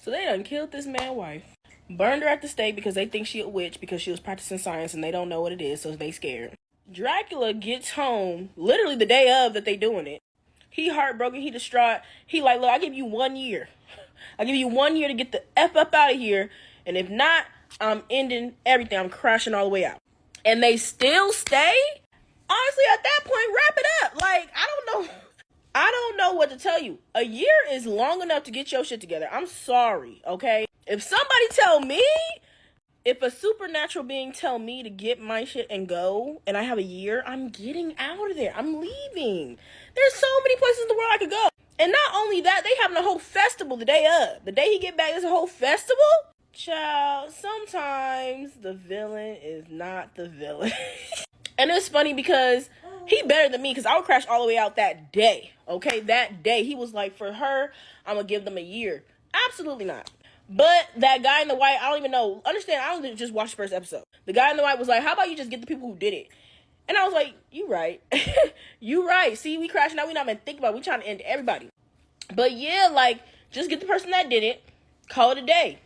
So they done killed this man's wife, burned her at the stake because they think she a witch because she was practicing science and they don't know what it is, so they scared. Dracula gets home literally the day of that they doing it. He heartbroken, he distraught. He like, look, I give you 1 year. I give you 1 year to get the F up out of here. And if not, I'm ending everything. I'm crashing all the way out. And they still stay? Honestly, at that point, wrap it up. Like, I don't know what to tell you. A year is long enough to get your shit together. I'm sorry, okay? If a supernatural being tell me to get my shit and go, and I have a year, I'm getting out of there. I'm leaving. There's so many places in the world I could go. And not only that, they having a whole festival the day of. The day he get back, there's a whole festival? Child, sometimes the villain is not the villain. And it's funny because he better than me because I would crash all the way out that day. Okay, that day. He was like, for her, I'm going to give them a year. Absolutely not. But that guy in the white, I don't even know. Understand, I don't just watch the first episode. The guy in the white was like, how about you just get the people who did it? And I was like, you right. You right. See, we crashing out. We not even thinking about it. We trying to end everybody. But yeah, like, just get the person that did it. Call it a day.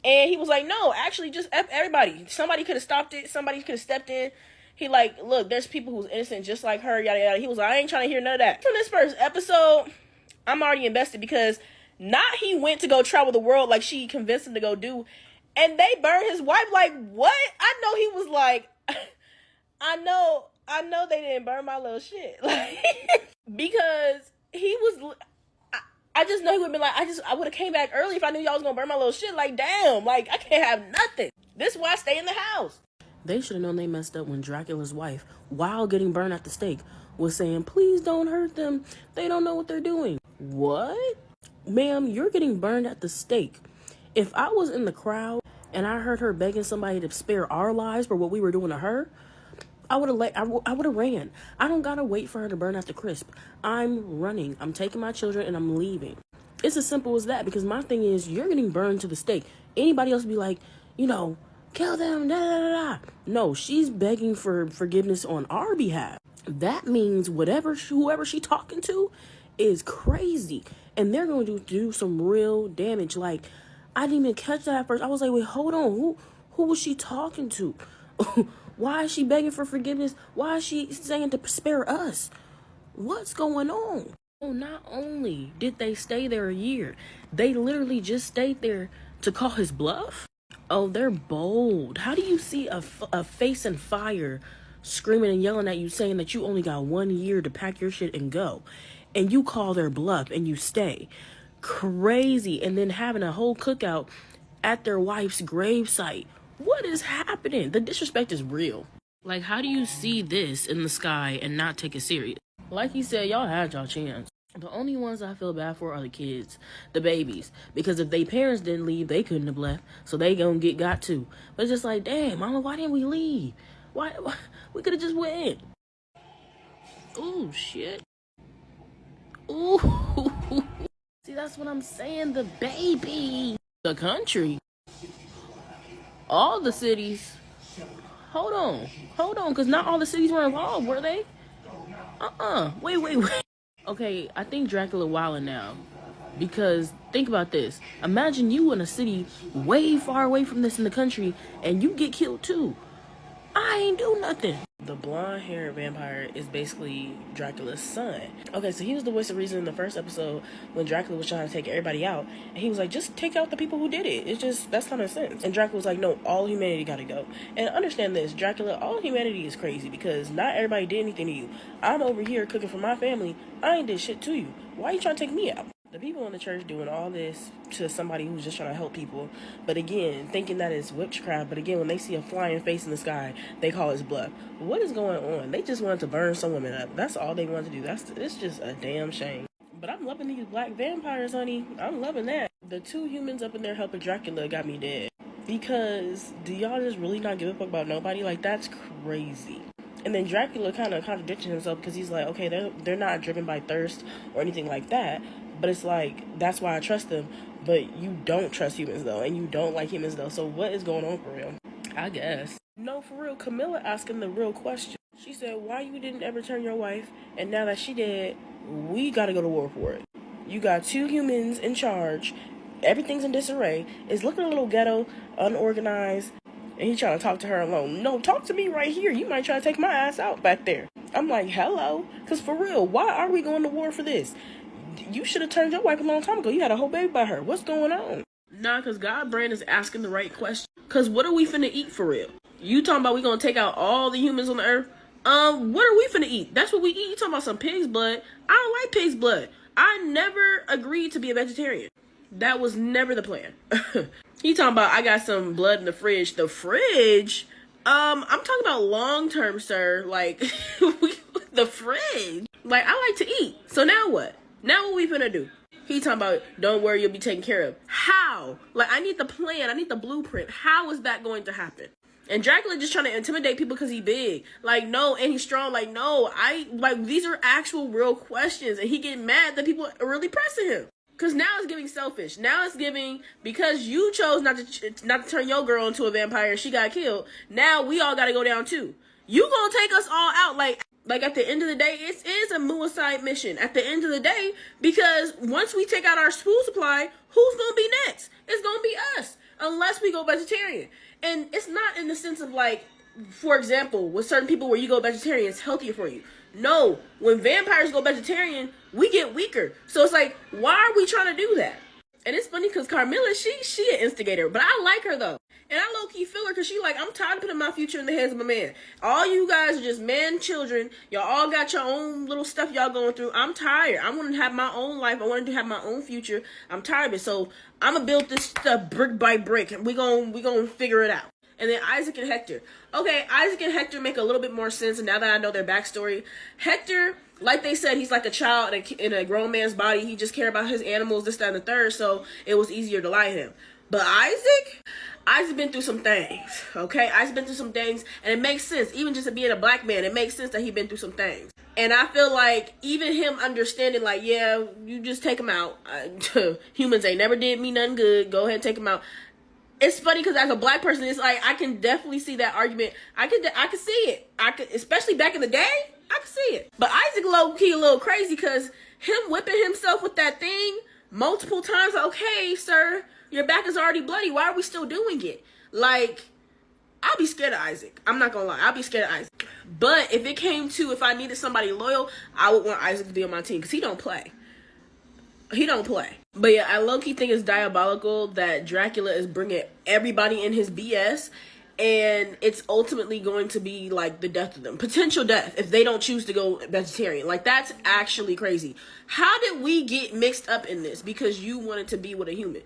And he was like, no, actually, just F everybody. Somebody could have stopped it. Somebody could have stepped in. He like, look, there's people who's innocent just like her, yada, yada. He was like, I ain't trying to hear none of that. From this first episode, I'm already invested because not he went to go travel the world like she convinced him to go do. And they burned his wife. Like, what? I know he was like, I know they didn't burn my little shit. Like, because he was, I just know he would have been like, I would have came back early if I knew y'all was going to burn my little shit. Like, damn, like, I can't have nothing. This is why I stay in the house. They should have known they messed up when Dracula's wife, while getting burned at the stake, was saying, please don't hurt them. They don't know what they're doing. What? Ma'am, you're getting burned at the stake. If I was in the crowd and I heard her begging somebody to spare our lives for what we were doing to her, I would have ran. I don't gotta wait for her to burn at the crisp. I'm running. I'm taking my children and I'm leaving. It's as simple as that because my thing is you're getting burned to the stake. Anybody else would be like, kill them, da da da da. No, she's begging for forgiveness on our behalf. That means whoever she talking to is crazy. And they're going to do some real damage. Like, I didn't even catch that at first. I was like, wait, hold on. Who was she talking to? Why is she begging for forgiveness? Why is she saying to spare us? What's going on? Oh, not only did they stay there a year, they literally just stayed there to call his bluff. Oh, they're bold. How do you see a face in fire screaming and yelling at you saying that you only got 1 year to pack your shit and go? And you call their bluff and you stay. Crazy. And then having a whole cookout at their wife's gravesite. What is happening? The disrespect is real. Like, how do you see this in the sky and not take it serious? Like he said, y'all had y'all chance. The only ones I feel bad for are the kids, the babies. Because if their parents didn't leave, they couldn't have left. So they gonna get got too. But it's just like, damn, mama, why didn't we leave? Why we could have just went. Ooh, shit. Ooh. See, that's what I'm saying. The baby. The country. All the cities. Hold on. Because not all the cities were involved, were they? Wait. Okay, I think Dracula wilding now. Because think about this. Imagine you in a city way far away from this in the country and you get killed too. I ain't do nothing. The blonde-haired vampire is basically Dracula's son. Okay, so he was the voice of reason in the first episode when Dracula was trying to take everybody out. And he was like, just take out the people who did it. It's just, that's common sense. And Dracula was like, no, all humanity gotta go. And understand this, Dracula, all humanity is crazy because not everybody did anything to you. I'm over here cooking for my family. I ain't did shit to you. Why are you trying to take me out? The people in the church doing all this to somebody who's just trying to help people. But again, thinking that it's witchcraft. But again, when they see a flying face in the sky, they call it bluff. What is going on? They just wanted to burn some women up. That's all they wanted to do. It's just a damn shame. But I'm loving these black vampires, honey. I'm loving that. The two humans up in there helping Dracula got me dead. Because do y'all just really not give a fuck about nobody? Like, that's crazy. And then Dracula kind of contradicted himself because he's like, okay, they're not driven by thirst or anything like that. But it's like, that's why I trust them. But you don't trust humans, though. And you don't like humans, though. So what is going on for real? I guess. No, for real. Camilla asking the real question. She said, why you didn't ever turn your wife? And now that she dead, we got to go to war for it. You got two humans in charge. everything's in disarray. It's looking a little ghetto, unorganized, and he trying to talk to her alone. No, talk to me right here. You might try to take my ass out back there. I'm like, hello? Because for real, why are we going to war for this? You should have turned your wife a long time ago. You had a whole baby by her. What's going on? Nah, because God brand is asking the right question. Because what are we finna eat for real? You talking about we gonna take out all the humans on the earth? What are we finna eat? That's what we eat. You talking about some pig's blood? I don't like pig's blood. I never agreed to be a vegetarian. That was never the plan. He talking about I got some blood in the fridge. The fridge? I'm talking about long term, sir. Like the fridge. Like I like to eat. So now what? Now what we finna do? He talking about, don't worry, you'll be taken care of. How? Like, I need the plan. I need the blueprint. How is that going to happen? And Dracula just trying to intimidate people because he big. Like, no, and he's strong. Like, no, these are actual real questions. And he getting mad that people are really pressing him. Because now it's giving selfish. Now it's giving, because you chose not to turn your girl into a vampire and she got killed, now we all got to go down too. You gonna take us all out, like at the end of the day, it is a suicide mission. At the end of the day, because once we take out our food supply, who's gonna be next? It's gonna be us, unless we go vegetarian. And it's not in the sense of like, for example, with certain people where you go vegetarian, it's healthier for you. No, when vampires go vegetarian, we get weaker. So it's like, why are we trying to do that? And it's funny because Carmilla, she an instigator, but I like her though. And I low-key feel her because she like, I'm tired of putting my future in the hands of a man. All you guys are just man children. Y'all all got your own little stuff y'all going through. I'm tired. I want to have my own life. I want to have my own future. I'm tired of it. So I'm going to build this stuff brick by brick. And we gonna figure it out. And then Isaac and Hector. Okay, Isaac and Hector make a little bit more sense. And now that I know their backstory, Hector, like they said, he's like a child in a grown man's body. He just cared about his animals, this, that, and the third. So it was easier to lie to him. But Isaac been through some things, okay? Isaac been through some things, and it makes sense. Even just being a black man, it makes sense that he been through some things. And I feel like even him understanding, like, yeah, you just take him out. Humans ain't never did me nothing good. Go ahead and take him out. It's funny because as a black person, it's like I can definitely see that argument. I can see it. Especially back in the day, I can see it. But Isaac low-key a little crazy because him whipping himself with that thing multiple times. Okay, sir, your back is already bloody. Why are we still doing it? Like, I'll be scared of Isaac. I'm not gonna lie. I'll be scared of Isaac. But if I needed somebody loyal, I would want Isaac to be on my team because he don't play. He don't play. But yeah, I low-key think it's diabolical that Dracula is bringing everybody in his BS, and it's ultimately going to be like the death of them. Potential death if they don't choose to go vegetarian. Like, that's actually crazy. How did we get mixed up in this because you wanted to be with a human?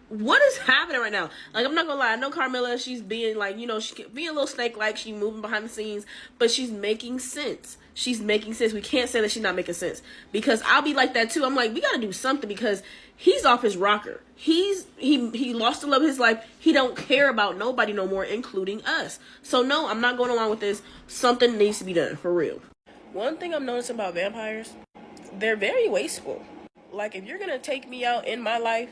What is happening right now? Like, I'm not gonna lie, I know Carmilla, she's being like, she being a little snake-like, she moving behind the scenes, but she's making sense. She's making sense. We can't say that she's not making sense, because I'll be like that too. I'm like, we gotta do something because he's off his rocker. He lost the love of his life. He don't care about nobody no more, including us. So no, I'm not going along with this. Something needs to be done, for real. One thing I'm noticing about vampires, they're very wasteful. Like, if you're gonna take me out in my life,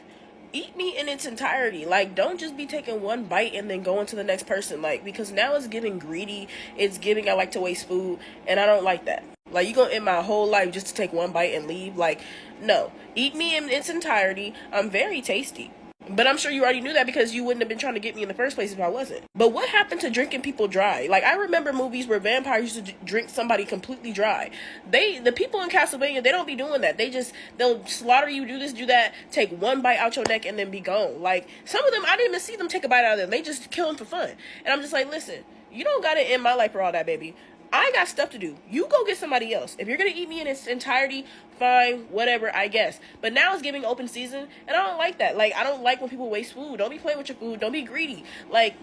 eat me in its entirety. Like, don't just be taking one bite and then going to the next person. Like, because now it's giving greedy. It's giving I like to waste food, and I don't like that. Like, you gonna end my whole life just to take one bite and leave? Like, no. Eat me in its entirety. I'm very tasty. But I'm sure you already knew that because you wouldn't have been trying to get me in the first place if I wasn't. But what happened to drinking people dry? Like, I remember movies where vampires used to drink somebody completely dry. The people in Castlevania, they don't be doing that. They'll slaughter you, do this, do that, take one bite out your neck, and then be gone. Like, some of them, I didn't even see them take a bite out of them. They just kill them for fun. And I'm just like, listen, you don't gotta end my life for all that, baby. I got stuff to do. You go get somebody else. If you're gonna eat me in its entirety, fine, whatever, I guess. But now it's giving open season, and I don't like that. Like, I don't like when people waste food. Don't be playing with your food. Don't be greedy. Like,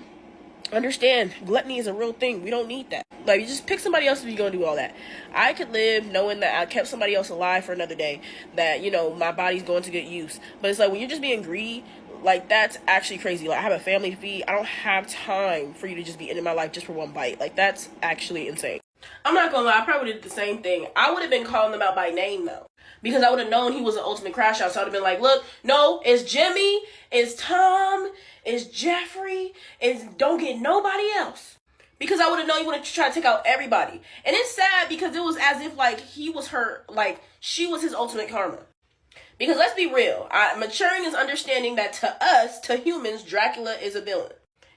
understand, gluttony is a real thing. We don't need that. Like, you just pick somebody else if you're gonna do all that. I could live knowing that I kept somebody else alive for another day, that, my body's going to get use. But it's like, when you're just being greedy, like, that's actually crazy. Like, I have a family to feed. I don't have time for you to just be ending my life just for one bite. Like, that's actually insane. I'm not gonna lie, I probably did the same thing. I would have been calling them out by name, though, because I would have known he was an ultimate crash out. So I would have been like, look, no, it's Jimmy, it's Tom, it's Jeffrey, don't get nobody else. Because I would have known he would have tried to take out everybody. And it's sad because it was as if, like, he was her, like, she was his ultimate karma. Because let's be real, maturing is understanding that to us, to humans, Dracula is a villain.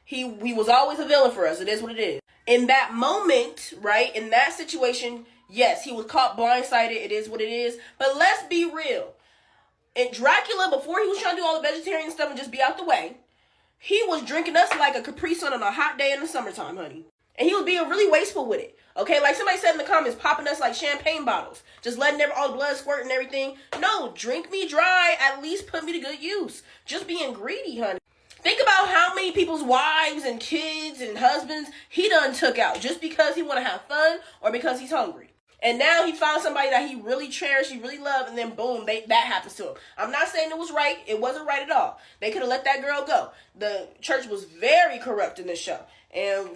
He was always a villain for us. It is what it is. In that moment, right, in that situation, yes, he was caught blindsided. It is what it is. But let's be real. And Dracula, before he was trying to do all the vegetarian stuff and just be out the way, he was drinking us like a Capri Sun on a hot day in the summertime, honey. And he was being really wasteful with it. Okay, like somebody said in the comments, popping us like champagne bottles. Just letting all the blood squirt and everything. No, drink me dry. At least put me to good use. Just being greedy, honey. Think about how many people's wives and kids and husbands he done took out just because he want to have fun or because he's hungry. And now he found somebody that he really cherished, he really loved, and then boom, that happens to him. I'm not saying it was right. It wasn't right at all. They could have let that girl go. The church was very corrupt in this show. And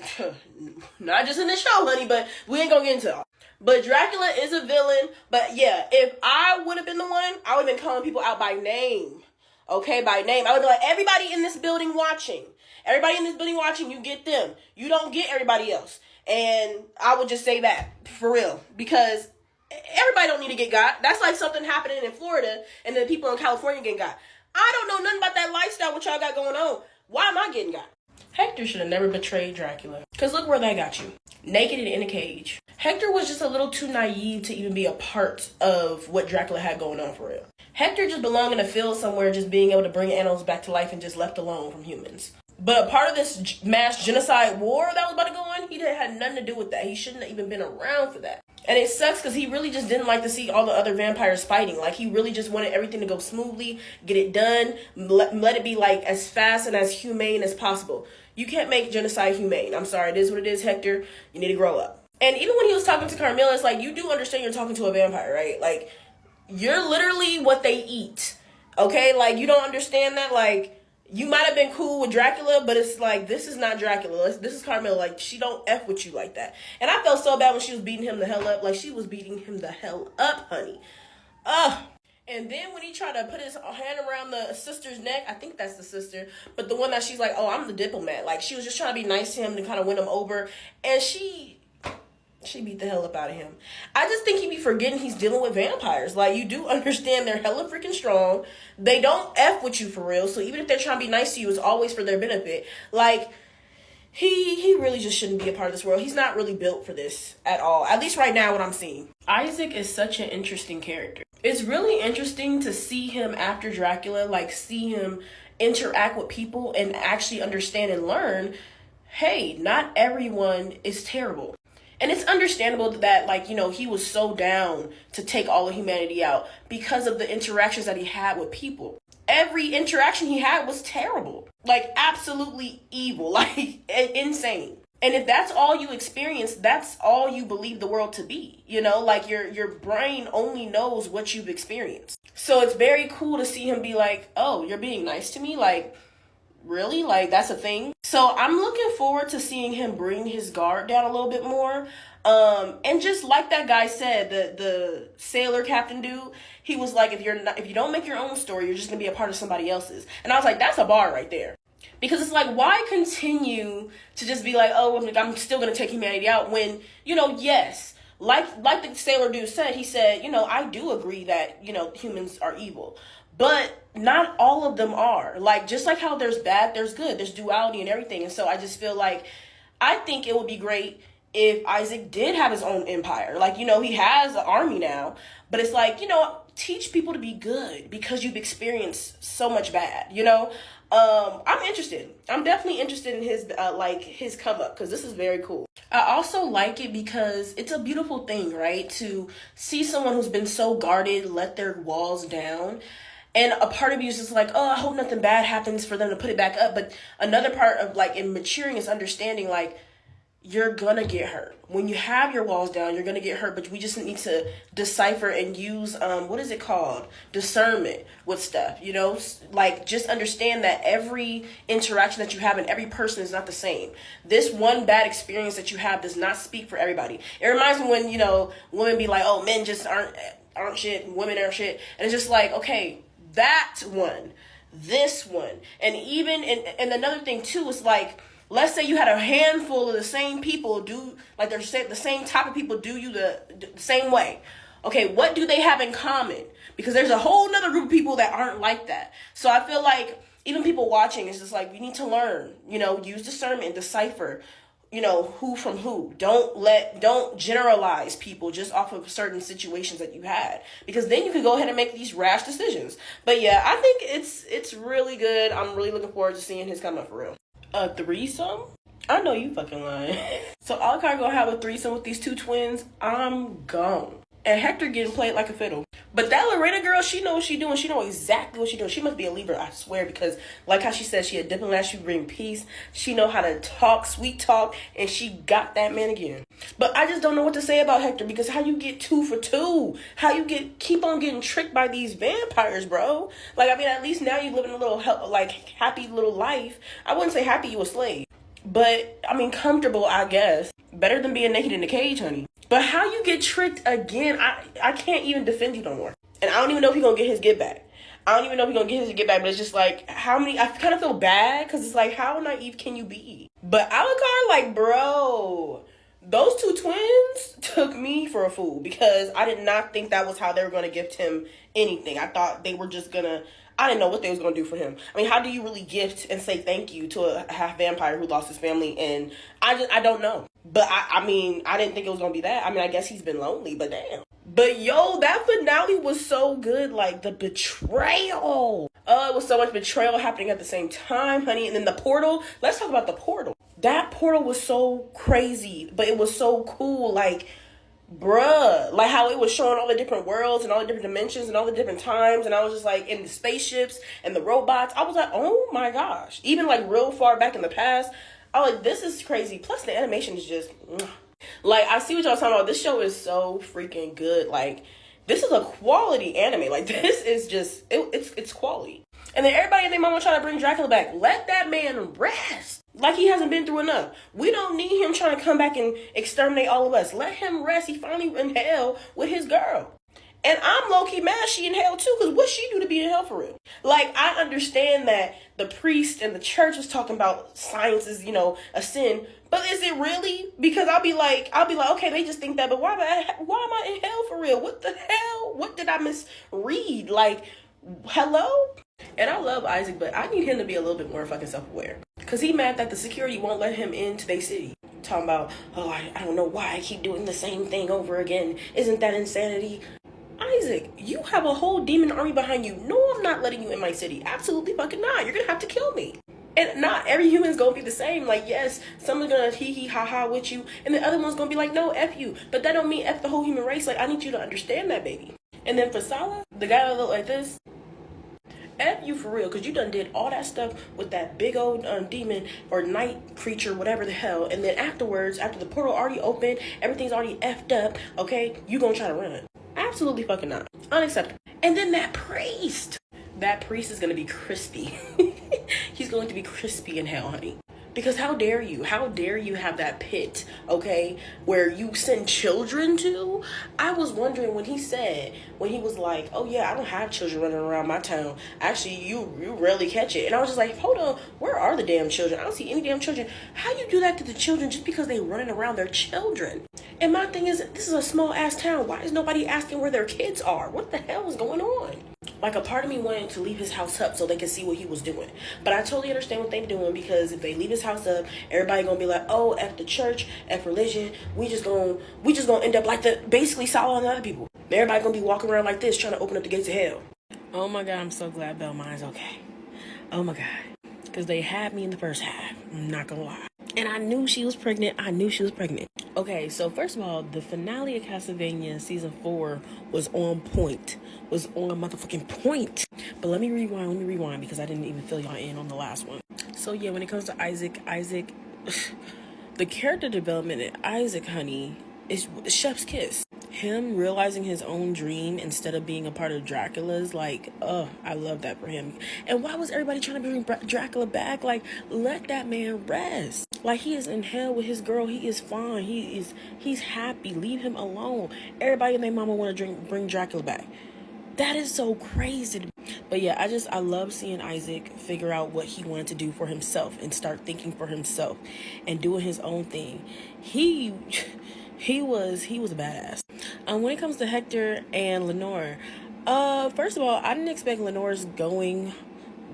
not just in this show, honey, but we ain't gonna get into it. But Dracula is a villain. But yeah, if I would have been the one, I would have been calling people out by name. Okay, by name. I would be like, everybody in this building watching. Everybody in this building watching, you get them. You don't get everybody else. And I would just say that, for real. Because everybody don't need to get got. That's like something happening in Florida and then people in California getting got. I don't know nothing about that lifestyle, what y'all got going on. Why am I getting got? Hector should have never betrayed Dracula. Because look where that got you. Naked and in a cage. Hector was just a little too naive to even be a part of what Dracula had going on for real. Hector just belonged in a field somewhere, just being able to bring animals back to life and just left alone from humans. But a part of this mass genocide war that was about to go on, he had nothing to do with that. He shouldn't have even been around for that. And it sucks because he really just didn't like to see all the other vampires fighting. Like, he really just wanted everything to go smoothly, get it done, let it be like as fast and as humane as possible. You can't make genocide humane. I'm sorry, it is what it is, Hector. You need to grow up. And even when he was talking to Carmilla, it's like, you do understand you're talking to a vampire, right? Like, you're literally what they eat. Okay? Like, you don't understand that? Like, you might have been cool with Dracula, but it's like, this is not Dracula. This is Carmilla. Like, she don't F with you like that. And I felt so bad when she was beating him the hell up. Like, she was beating him the hell up, honey. Ugh. And then when he tried to put his hand around the sister's neck, I think that's the sister, but the one that she's like, oh, I'm the diplomat. Like, she was just trying to be nice to him to kind of win him over. And she beat the hell up out of him. I just think he be forgetting he's dealing with vampires. Like, you do understand they're hella freaking strong. They don't F with you for real. So even if they're trying to be nice to you, it's always for their benefit. Like, he really just shouldn't be a part of this world. He's not really built for this at all. At least right now, what I'm seeing. Isaac is such an interesting character. It's really interesting to see him after Dracula, like, see him interact with people and actually understand and learn, hey, not everyone is terrible. And it's understandable that, like, you know, he was so down to take all of humanity out because of the interactions that he had with people. Every interaction he had was terrible. Like, absolutely evil. Like, insane. And if that's all you experience, that's all you believe the world to be. You know, like, your brain only knows what you've experienced. So it's very cool to see him be like, oh, you're being nice to me? Like, really? Like, that's a thing? So I'm looking forward to seeing him bring his guard down a little bit more. And just like that guy said, the sailor captain dude, he was like, if you don't make your own story, you're just gonna be a part of somebody else's. And I was like, that's a bar right there. Because it's like, why continue to just be like, oh, I'm still gonna take humanity out when, you know, yes, like the sailor dude said, he said, you know, I do agree that, you know, humans are evil. But not all of them are. Like, just like how there's bad, there's good. There's duality and everything. And so I just feel like, I think it would be great if Isaac did have his own empire. Like, you know, he has an army now. But it's like, you know, teach people to be good because you've experienced so much bad, you know? I'm interested. I'm definitely interested in his come up because this is very cool. I also like it because it's a beautiful thing, right? To see someone who's been so guarded let their walls down. And a part of you is just like, oh, I hope nothing bad happens for them to put it back up. But another part of, like, in maturing is understanding, like, you're gonna get hurt. When you have your walls down, you're gonna get hurt, but we just need to decipher and use, what is it called? Discernment with stuff, you know? Like, just understand that every interaction that you have and every person is not the same. This one bad experience that you have does not speak for everybody. It reminds me when, you know, women be like, oh, men just aren't shit, women aren't shit. And it's just like, okay, that one, this one. And even, and another thing too is like, let's say you had a handful of the same people do, like they're the same type of people do you the same way. Okay, what do they have in common? Because there's a whole nother group of people that aren't like that. So I feel like even people watching, it's just like, we need to learn, use discernment, decipher, who from who. Don't generalize people just off of certain situations that you had, because then you can go ahead and make these rash decisions. But yeah, I think it's really good. I'm really looking forward to seeing his come up for real. A threesome? I know you fucking lying. So Alucard gonna have a threesome with these two twins? I'm gone. And Hector getting played like a fiddle. But that Lorena girl, she knows what she doing. She know exactly what she doing. She must be a Libra, I swear, because like how she said she a diplomat, she bring peace. She know how to talk, sweet talk, and she got that man again. But I just don't know what to say about Hector, because how you get 2 for 2? How you keep on getting tricked by these vampires, bro? Like, I mean, at least now you living a little, like, happy little life. I wouldn't say happy, you a slave. But, I mean, comfortable, I guess. Better than being naked in a cage, honey. But how you get tricked again, I can't even defend you no more. And I don't even know if he's going to get his get back. I don't even know if he's going to get his get back, but it's just like, I kind of feel bad, because it's like, how naive can you be? But Alucard, like, bro, those two twins took me for a fool, because I did not think that was how they were going to gift him anything. I thought they were just going to, I didn't know what they was going to do for him. I mean, how do you really gift and say thank you to a half vampire who lost his family? And I don't know. But I mean, I didn't think it was going to be that. I mean, I guess he's been lonely, but damn. But yo, that finale was so good. Like, the betrayal. It was so much betrayal happening at the same time, honey. And then the portal. Let's talk about the portal. That portal was so crazy, but it was so cool. Like, bruh, like how it was showing all the different worlds and all the different dimensions and all the different times, and I was just like, in the spaceships and the robots, I was like, oh my gosh. Even like real far back in the past, I was like, this is crazy. Plus the animation is just like, I see what y'all talking about. This show is so freaking good. Like, this is a quality anime. Like, this is just it's quality. And then everybody and their mama trying to bring Dracula back. Let that man rest. Like, he hasn't been through enough. We don't need him trying to come back and exterminate all of us. Let him rest. He finally in hell with his girl. And I'm low-key mad she in hell too, because what she do to be in hell for real? Like, I understand that the priest and the church was talking about science is, a sin. But is it really? Because I'll be like, okay, they just think that, but why am I in hell for real? What the hell? What did I misread? Like, hello? And I love Isaac, but I need him to be a little bit more fucking self-aware. Because he mad that the security won't let him into their city. Talking about, oh, I don't know why I keep doing the same thing over again. Isn't that insanity? Isaac, you have a whole demon army behind you. No, I'm not letting you in my city. Absolutely fucking not. You're going to have to kill me. And not every human's going to be the same. Like, yes, someone's going to hee ha ha with you. And the other one's going to be like, no, F you. But that don't mean F the whole human race. Like, I need you to understand that, baby. And then for Salah, the guy that look like this, F you for real, because you done did all that stuff with that big old demon or night creature, whatever the hell. And then afterwards, after the portal already opened, everything's already effed up, okay, you gonna try to run. Absolutely fucking not. Unacceptable. And then that priest is gonna be crispy. He's going to be crispy in hell, honey. Because how dare you have that pit, okay, where you send children to? I was wondering when he was like, oh yeah, I don't have children running around my town. Actually, you rarely catch it. And I was just like, hold on, where are the damn children? I don't see any damn children. How you do that to the children just because they running around their children? And my thing is, this is a small ass town. Why is nobody asking where their kids are? What the hell is going on? Like, a part of me wanted to leave his house up so they could see what he was doing. But I totally understand what they're doing, because if they leave his house up, everybody gonna be like, oh, F the church, F religion. We just gonna end up like basically Salah and other people. Everybody gonna be walking around like this, trying to open up the gates of hell. Oh my God, I'm so glad Belmonte's okay. Oh my God. Because they had me in the first half. I'm not gonna lie. And I knew she was pregnant. Okay, so first of all, the finale of Castlevania season 4 was on point. Was on motherfucking point. But let me rewind because I didn't even fill y'all in on the last one. So yeah, when it comes to Isaac, the character development in Isaac, honey, is chef's kiss. Him realizing his own dream instead of being a part of Dracula's, like, I love that for him. And why was everybody trying to bring Dracula back? Like, let that man rest. Like, he is in hell with his girl. He is fine. He's happy. Leave him alone. Everybody and their mama want to bring Dracula back. That is so crazy. But yeah, I love seeing Isaac figure out what he wanted to do for himself and start thinking for himself and doing his own thing. He was a badass. When it comes to Hector and Lenore, first of all, I didn't expect Lenore's going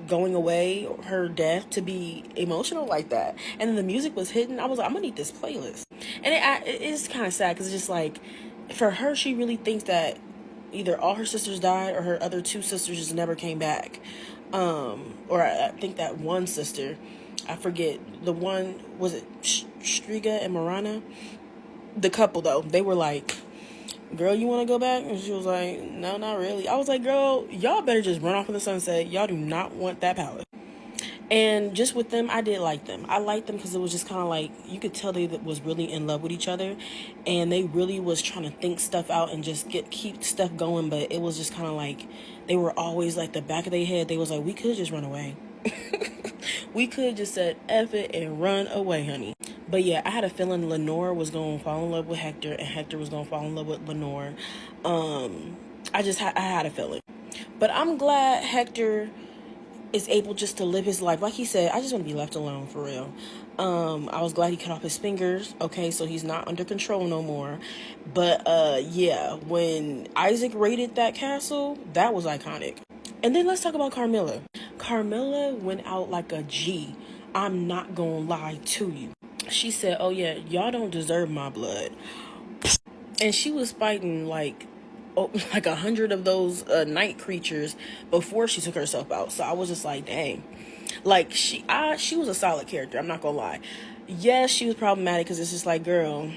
away, her death, to be emotional like that. And then the music was hidden. I was like, I'm gonna need this playlist. And it is kind of sad because it's just like, for her, she really thinks that either all her sisters died or her other two sisters just never came back. Or I think that one sister, I forget, the one, was it Striga and Marana? The couple, though, they were like, girl, you want to go back? And she was like, no, not really. I was like, girl, y'all better just run off in the sunset. Y'all do not want that palace. And just with them, I did like them. I liked them because it was just kind of like, you could tell they was really in love with each other, and they really was trying to think stuff out and just keep stuff going. But it was just kind of like, they were always like, the back of their head, they was like, we could just run away. We could just said F it and run away, honey. But yeah, I had a feeling Lenore was going to fall in love with Hector and Hector was going to fall in love with Lenore. I had a feeling. But I'm glad Hector is able just to live his life. Like he said, I just want to be left alone, for real. I was glad he cut off his fingers. Okay, so he's not under control no more. But yeah, when Isaac raided that castle, that was iconic. And then let's talk about Carmilla. Carmilla went out like a G. I'm not gonna lie to you. She said, oh yeah, y'all don't deserve my blood. And she was fighting like 100 of those night creatures before she took herself out. So I was just like, dang. Like, she was a solid character, I'm not gonna lie. Yes, she was problematic because it's just like, girl,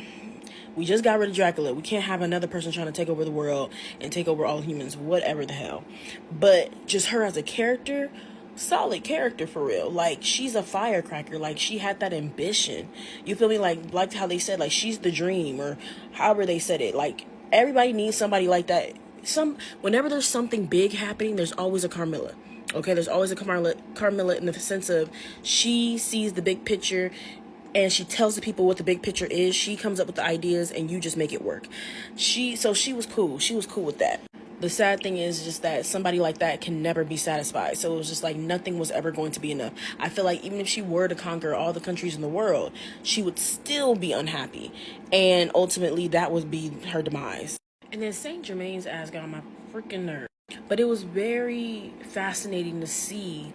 we just got rid of Dracula. We can't have another person trying to take over the world and take over all humans, whatever the hell. But just her as a character, solid character, for real. Like, she's a firecracker. Like, she had that ambition. You feel me? Like how they said, like, she's the dream, or however they said it. Like, everybody needs somebody like that. Whenever there's something big happening, there's always a Carmilla. Okay, there's always a Carmilla in the sense of she sees the big picture and she tells the people what the big picture is. She comes up with the ideas and you just make it work. So she was cool. She was cool with that. The sad thing is just that somebody like that can never be satisfied. So it was just like nothing was ever going to be enough. I feel like even if she were to conquer all the countries in the world, she would still be unhappy. And ultimately that would be her demise. And then Saint Germain's ass got on my freaking nerve. But it was very fascinating to see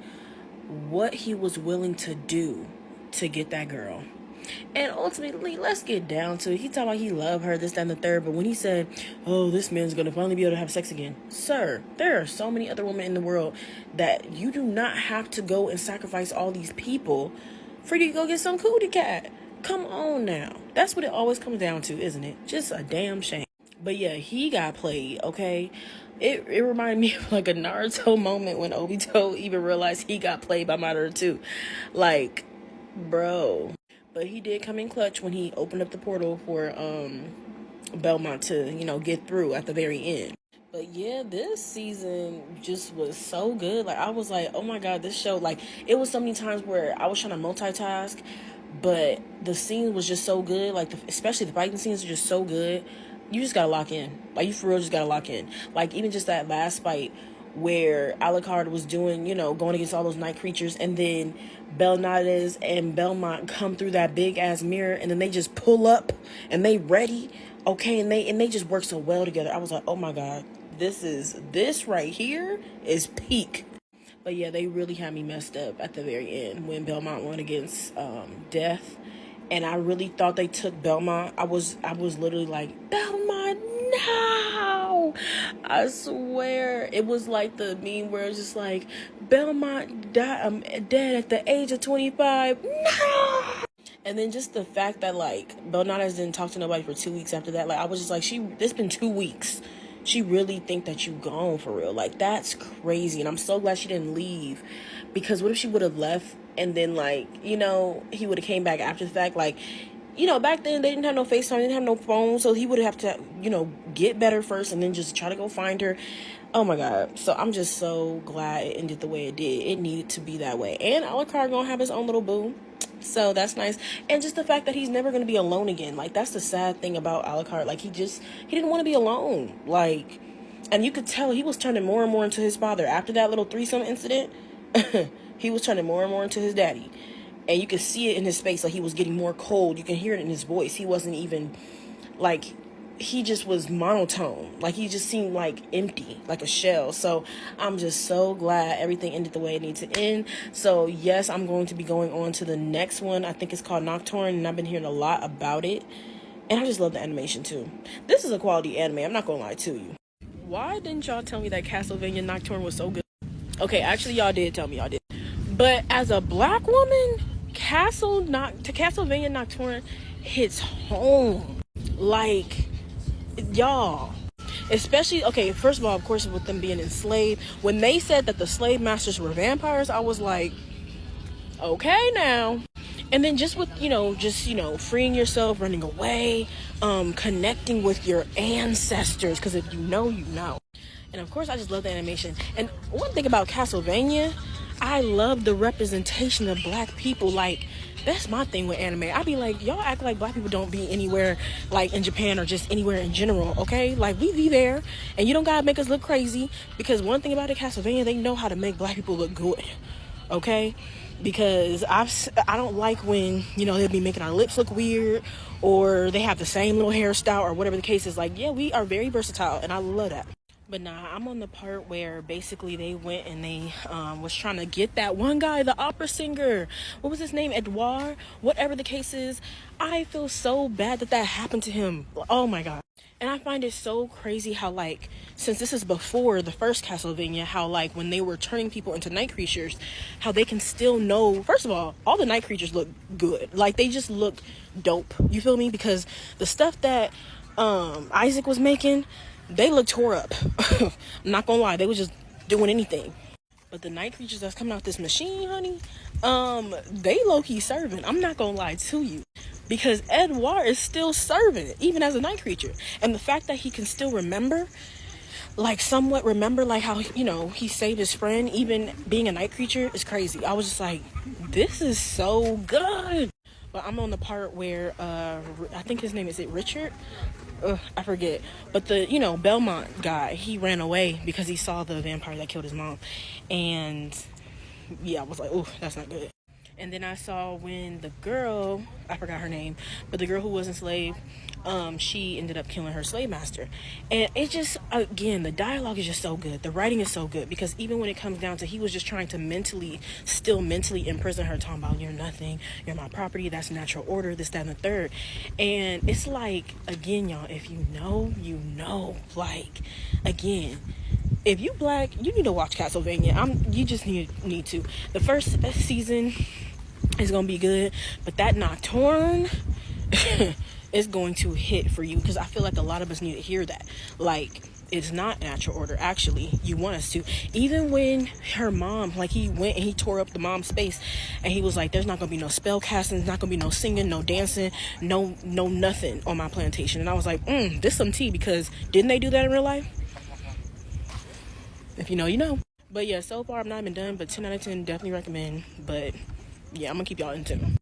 what he was willing to do to get that girl. And ultimately, let's get down to it. He talking about he loved her, this, that, and the third. But when he said, oh, this man's going to finally be able to have sex again. Sir, there are so many other women in the world that you do not have to go and sacrifice all these people for you to go get some cootie cat. Come on now. That's what it always comes down to, isn't it? Just a damn shame. But yeah, he got played, okay? It reminded me of like a Naruto moment when Obito even realized he got played by Madara too. Like, bro. But he did come in clutch when he opened up the portal for Belmont to, get through at the very end. But yeah, this season just was so good. Like, I was like, oh my God, this show, like, it was so many times where I was trying to multitask, but the scene was just so good. Like, especially the fighting scenes are just so good. You just gotta lock in. Like, you for real just gotta lock in. Like, even just that last fight where Alucard was doing, going against all those night creatures, and then Belnades and Belmont come through that big ass mirror, and then they just pull up and they ready, okay, and they just work so well together. I was like, oh my God, this right here is peak. But yeah, they really had me messed up at the very end when Belmont went against Death. And I really thought they took Belmont. I was literally like, Belmont, no! I swear. It was like the meme where it's just like, Belmont dead at the age of 25. No! And then just the fact that, like, Belnades didn't talk to nobody for 2 weeks after that. Like, I was just like, it's been 2 weeks. She really think that you gone for real. Like, that's crazy. And I'm so glad she didn't leave. Because what if she would have left and then, like, he would have came back after the fact? Like, back then they didn't have no FaceTime, they didn't have no phone. So he would have to, get better first and then just try to go find her. Oh my God. So I'm just so glad it ended the way it did. It needed to be that way. And Alucard gonna have his own little boo. So that's nice. And just the fact that he's never going to be alone again. Like, that's the sad thing about Alucard. Like, he didn't want to be alone. Like, and you could tell he was turning more and more into his father. After that little threesome incident, he was turning more and more into his daddy. And you could see it in his face. Like, he was getting more cold. You can hear it in his voice. He wasn't even, like, he just was monotone. Like, he just seemed like empty, like a shell. So I'm just so glad everything ended the way it needs to end. So yes, I'm going to be going on to the next one. I think it's called Nocturne, and I've been hearing a lot about it. And I just love the animation too. This is a quality anime, I'm not gonna lie to you. Why didn't y'all tell me that Castlevania Nocturne was so good? Okay, actually y'all did tell me, y'all did. But as a black woman, Castlevania Nocturne hits home. Like, y'all, especially, okay, first of all, of course, with them being enslaved, when they said that the slave masters were vampires, I was like, okay now. And then just with, freeing yourself, running away, connecting with your ancestors, because if you know, you know. And of course, I just love the animation. And one thing about Castlevania, I love the representation of black people. Like, that's my thing with anime. I be like, y'all act like black people don't be anywhere, like in Japan or just anywhere in general, okay? Like, we be there, and you don't gotta make us look crazy, because one thing about it, Castlevania, they know how to make black people look good, okay? Because I don't like when, they'll be making our lips look weird, or they have the same little hairstyle, or whatever the case is. Like, yeah, we are very versatile, and I love that. But nah, I'm on the part where basically they went and they was trying to get that one guy, the opera singer. What was his name? Edouard? Whatever the case is. I feel so bad that happened to him. Oh my God. And I find it so crazy how, like, since this is before the first Castlevania, how, like, when they were turning people into night creatures, how they can still know. First of all the night creatures look good. Like, they just look dope. You feel me? Because the stuff that Isaac was making, they look tore up. I'm not gonna lie, they was just doing anything. But the night creatures that's coming out this machine, honey, they low-key serving. I'm not gonna lie to you. Because Edouard is still serving, even as a night creature. And the fact that he can still remember, like, somewhat remember, like, how, he saved his friend, even being a night creature, is crazy. I was just like, this is so good. But I'm on the part where, I think his name, is it Richard? I forget. But the, Belmont guy, he ran away because he saw the vampire that killed his mom. And, yeah, I was like, oh, that's not good. And then I saw when the girl, I forgot her name, but the girl who was enslaved, she ended up killing her slave master. And it just, again, the dialogue is just so good. The writing is so good, because even when it comes down to, he was just trying to still mentally imprison her, talking about, you're nothing, you're my property, that's natural order, this, that, and the third. And it's like, again, y'all, if you know, you know. Like, again, if you black, you need to watch Castlevania. You just need to. The first season is gonna be good, but that Nocturne is going to hit for you, because I feel like a lot of us need to hear that. Like, it's not natural order. Actually, you want us to. Even when her mom, like, he went and he tore up the mom's space, and he was like, there's not gonna be no spell casting, there's not gonna be no singing, no dancing, no nothing on my plantation. And I was like, this some tea, because didn't they do that in real life? If you know, you know. But yeah, so far I've not been done, but 10 out of 10, definitely recommend. But yeah, I'm gonna keep y'all in tune.